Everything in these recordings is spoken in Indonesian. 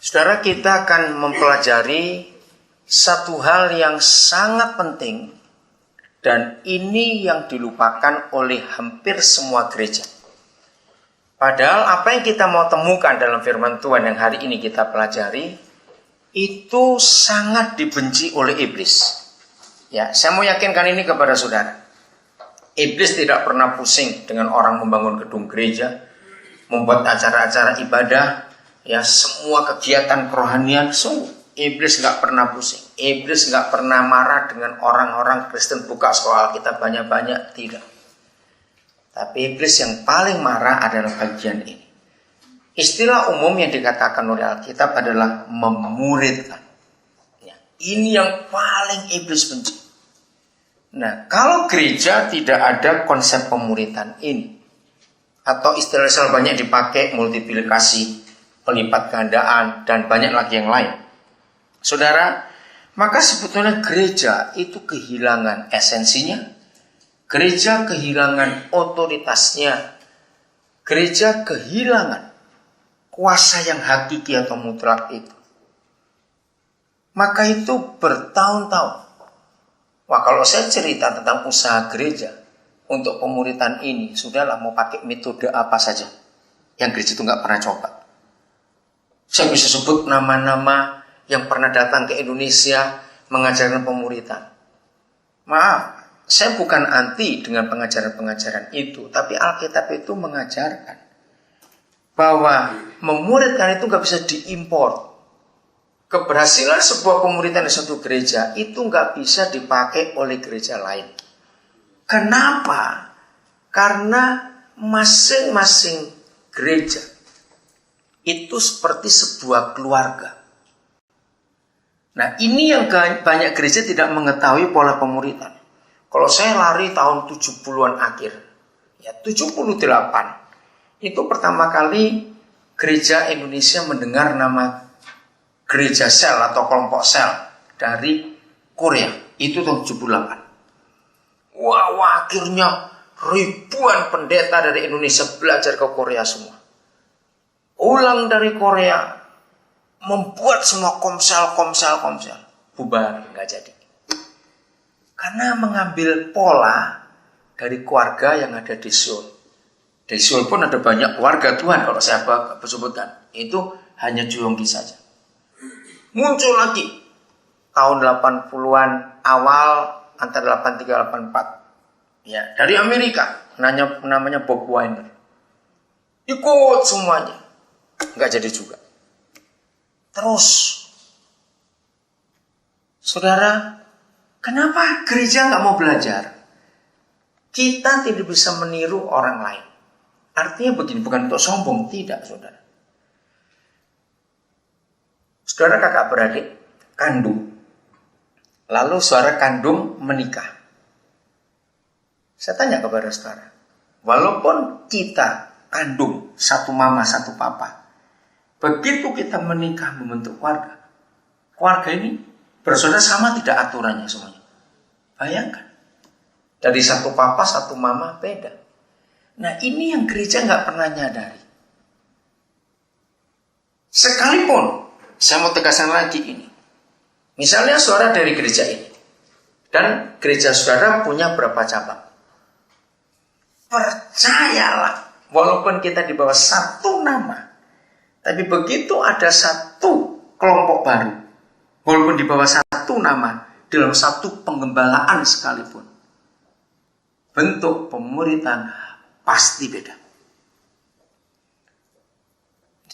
Saudara, kita akan mempelajari satu hal yang sangat penting, dan ini yang dilupakan oleh hampir semua gereja. Padahal apa yang kita mau temukan dalam firman Tuhan yang hari ini kita pelajari, itu sangat dibenci oleh iblis. Ya, saya mau yakinkan ini kepada saudara. Iblis tidak pernah pusing dengan orang membangun gedung gereja, membuat acara-acara ibadah, ya semua kegiatan kerohanian. Iblis nggak pernah pusing. Iblis nggak pernah marah dengan orang-orang Kristen buka sekolah Alkitab banyak-banyak, tidak. Tapi iblis yang paling marah adalah bagian ini. Istilah umum yang dikatakan oleh Alkitab adalah memuridkan. Ya, ini yang paling iblis benci. Nah, kalau gereja tidak ada konsep pemuritan ini, atau istilah selalu banyak dipakai multiplikasi, pelipat gandaan, dan banyak lagi yang lain, saudara, maka sebetulnya gereja itu kehilangan esensinya, gereja kehilangan otoritasnya, gereja kehilangan kuasa yang hakiki atau mutlak itu. Maka itu bertahun-tahun. Wah, kalau saya cerita tentang usaha gereja untuk pemuritan ini, sudahlah mau pakai metode apa saja yang gereja itu nggak pernah coba. Saya bisa sebut nama-nama yang pernah datang ke Indonesia mengajarkan pemuritan. Maaf, saya bukan anti dengan pengajaran-pengajaran itu, tapi Alkitab itu mengajarkan bahwa memuridkan itu nggak bisa diimpor. Keberhasilan sebuah pemuritan di suatu gereja itu nggak bisa dipakai oleh gereja lain. Kenapa? Karena masing-masing gereja itu seperti sebuah keluarga. Nah, ini yang banyak gereja tidak mengetahui pola pemuritan. Kalau saya lari tahun 70-an akhir, ya 78, itu pertama kali gereja Indonesia mendengar nama gereja sel atau kelompok sel dari Korea. Itu tahun 78. Wah, akhirnya ribuan pendeta dari Indonesia belajar ke Korea semua. Ulang dari Korea, membuat semua komsel. Bubar, nggak jadi. Karena mengambil pola dari keluarga yang ada di Seoul. Di Seoul pun ada banyak keluarga Tuhan, kalau saya sebutkan. Itu hanya Juyonggi saja. Muncul lagi tahun 80-an awal, antara 83-84. Ya, dari Amerika, namanya Bob Weiner. Ikut semuanya. Nggak jadi juga. Terus, saudara, kenapa gereja nggak mau belajar? Kita tidak bisa meniru orang lain. Artinya begini, bukan untuk sombong, tidak, saudara. Saudara kakak beradik kandung, lalu saudara kandung menikah. Saya tanya kepada saudara, walaupun kita kandung satu mama satu papa, begitu kita menikah membentuk keluarga, keluarga ini bersaudara sama tidak aturannya semuanya? Bayangkan, dari satu papa satu mama beda. Nah, ini yang gereja nggak pernah nyadari. Sekalipun saya mau tegaskan lagi ini. Misalnya saudara dari gereja ini, dan gereja saudara punya berapa cabang. Percayalah, walaupun kita di bawah satu nama, tapi begitu ada satu kelompok baru, walaupun di bawah satu nama, dalam satu penggembalaan sekalipun, bentuk pemuritan pasti beda.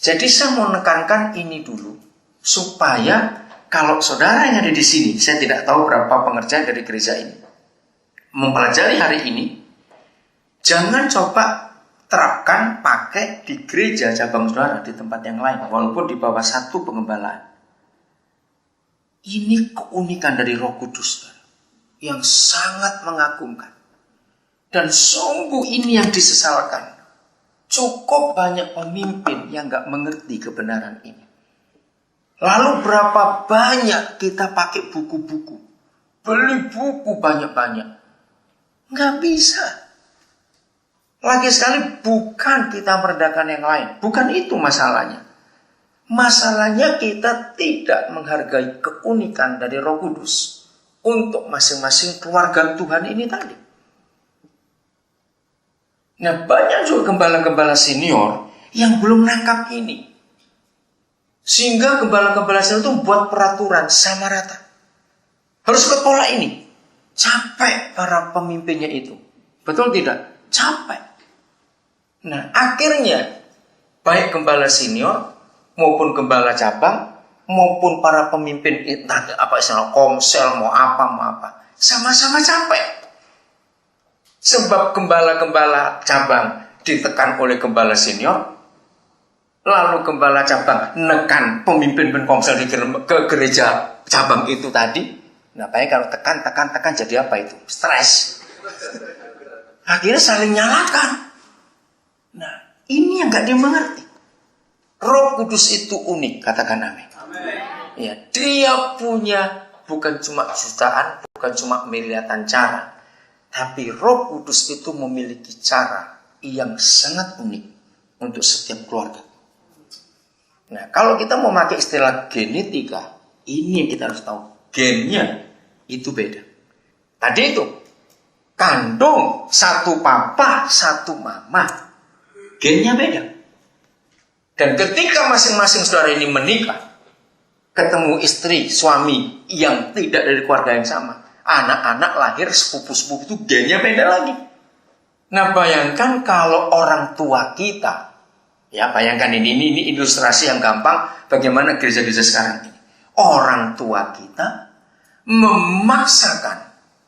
Jadi saya mau menekankan ini dulu, supaya kalau saudara yang ada di sini, saya tidak tahu berapa pengerjaan dari gereja ini, mempelajari hari ini, jangan coba terapkan pakai di gereja cabang saudara di tempat yang lain, walaupun di bawah satu pengembalaan. Ini keunikan dari Roh Kudus yang sangat mengagumkan. Dan sungguh ini yang disesalkan. Cukup banyak pemimpin yang gak mengerti kebenaran ini. Lalu berapa banyak kita pakai buku-buku, beli buku banyak-banyak, nggak bisa. Lagi sekali bukan kita merendahkan yang lain, bukan itu masalahnya. Masalahnya kita tidak menghargai keunikan dari Roh Kudus untuk masing-masing keluarga Tuhan ini tadi. Nah, banyak juga gembala-gembala senior yang belum nangkap ini. Sehingga gembala-gembala senior itu buat peraturan sama rata. Harus ke pola ini. Capek para pemimpinnya itu. Betul tidak? Capek. Nah, akhirnya baik gembala senior maupun gembala cabang maupun para pemimpin apa istilah komsel mau apa sama-sama capek. Sebab gembala-gembala cabang ditekan oleh gembala senior, lalu gembala cabang nekan pemimpin komsel ke gereja cabang itu tadi. Nah, baik kalau tekan jadi apa itu? Stres. Akhirnya saling nyalakan. Nah, ini yang gak dimengerti. Roh Kudus itu unik, katakan amin. Ya, dia punya bukan cuma jutaan, bukan cuma miliaran cara, tapi Roh Kudus itu memiliki cara yang sangat unik untuk setiap keluarga. Nah, kalau kita mau pakai istilah genetika, ini yang kita harus tahu. Gennya itu beda. Tadi itu kandung satu papa, satu mama. Gennya beda. Dan ketika masing-masing saudara ini menikah, ketemu istri, suami yang tidak dari keluarga yang sama, anak-anak lahir sepupu-sepupu itu gennya beda lagi. Nah, bayangkan kalau orang tua kita, ya bayangkan ini ilustrasi yang gampang bagaimana gereja-gereja sekarang ini. Orang tua kita memaksakan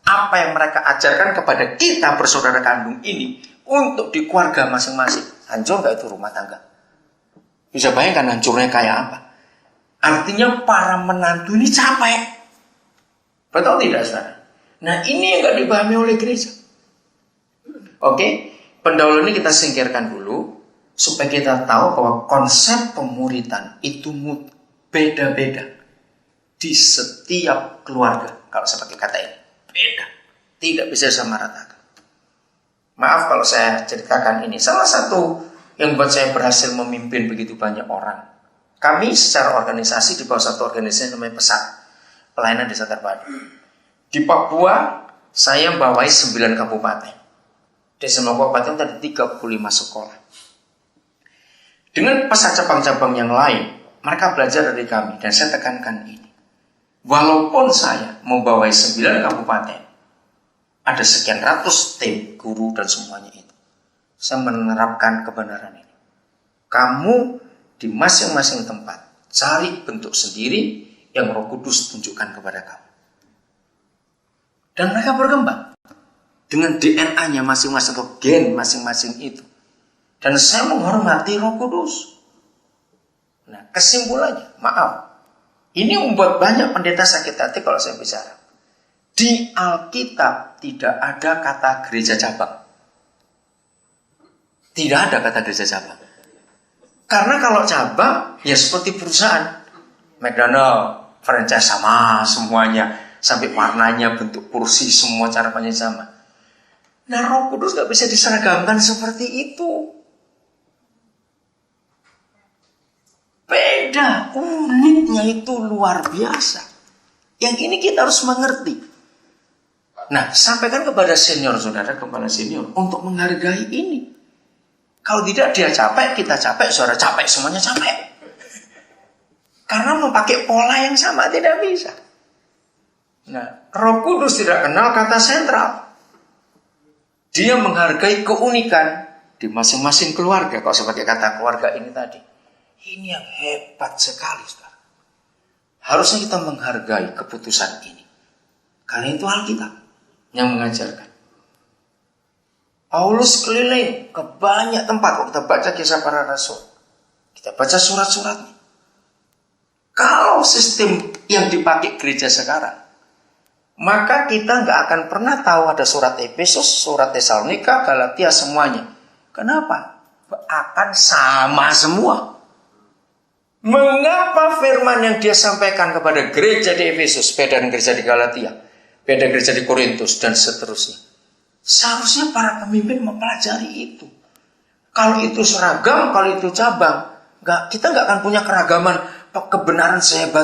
apa yang mereka ajarkan kepada kita bersaudara kandung ini untuk di keluarga masing-masing. Hancur gak itu rumah tangga? Bisa bayangkan hancurnya kayak apa? Artinya para menantu ini capek. Betul tidak, saudara? Nah, ini yang gak dipahami oleh gereja. Oke, pendahuluan ini kita singkirkan dulu supaya kita tahu bahwa konsep pemuritan itu beda-beda di setiap keluarga. Kalau saya pakai kata ini, beda. Tidak bisa sama ratakan. Maaf kalau saya ceritakan ini. Salah satu yang buat saya berhasil memimpin begitu banyak orang. Kami secara organisasi di bawah satu organisasi namanya PESAT, Pelayanan Desa Terpadu. Di Papua, saya membawai 9 kabupaten. Di semua kabupaten ada 35 sekolah. Dengan PESAT cabang-cabang yang lain, mereka belajar dari kami. Dan saya tekankan ini. Walaupun saya membawai 9 kabupaten, ada sekian ratus tim, guru, dan semuanya itu. Saya menerapkan kebenaran ini. Kamu di masing-masing tempat cari bentuk sendiri yang Roh Kudus tunjukkan kepada kamu. Dan mereka berkembang dengan DNA-nya masing-masing atau gen masing-masing itu. Dan saya menghormati Roh Kudus. Nah, kesimpulannya, maaf, ini membuat banyak pendeta sakit hati kalau saya bicara. Di Alkitab tidak ada kata gereja cabang. Tidak ada kata gereja cabang. Karena kalau cabang, ya seperti perusahaan. McDonald, franchise sama semuanya. Sampai warnanya, bentuk kursi, semua cara pandang sama. Nah, Roh Kudus gak bisa diseragamkan seperti itu. Beda, uniknya itu luar biasa. Yang ini kita harus mengerti. Nah, sampaikan kepada senior saudara, kepala senior, untuk menghargai ini. Kalau tidak dia capek, kita capek, saudara capek, semuanya capek. Karena memakai pola yang sama tidak bisa. Nah, Roh Kudus tidak kenal kata sentral. Dia menghargai keunikan di masing-masing keluarga. Kalau sebagai kata keluarga ini tadi. Ini yang hebat sekali, saudara. Harusnya kita menghargai keputusan ini. Karena itu Alkitab yang mengajarkan. Paulus keliling ke banyak tempat. Kalau kita baca kisah para rasul, kita baca surat-suratnya. Kalau sistem yang dipakai gereja sekarang, maka kita nggak akan pernah tahu ada surat Efesus, surat Tesalonika, Galatia, semuanya. Kenapa? Akan sama semua. Mengapa firman yang dia sampaikan kepada gereja di Efesus beda dengan gereja di Galatia, beda gereja di Korintus, dan seterusnya? Seharusnya para pemimpin mempelajari itu. Kalau itu seragam, kalau itu cabang, kita nggak akan punya keragaman kebenaran sehebat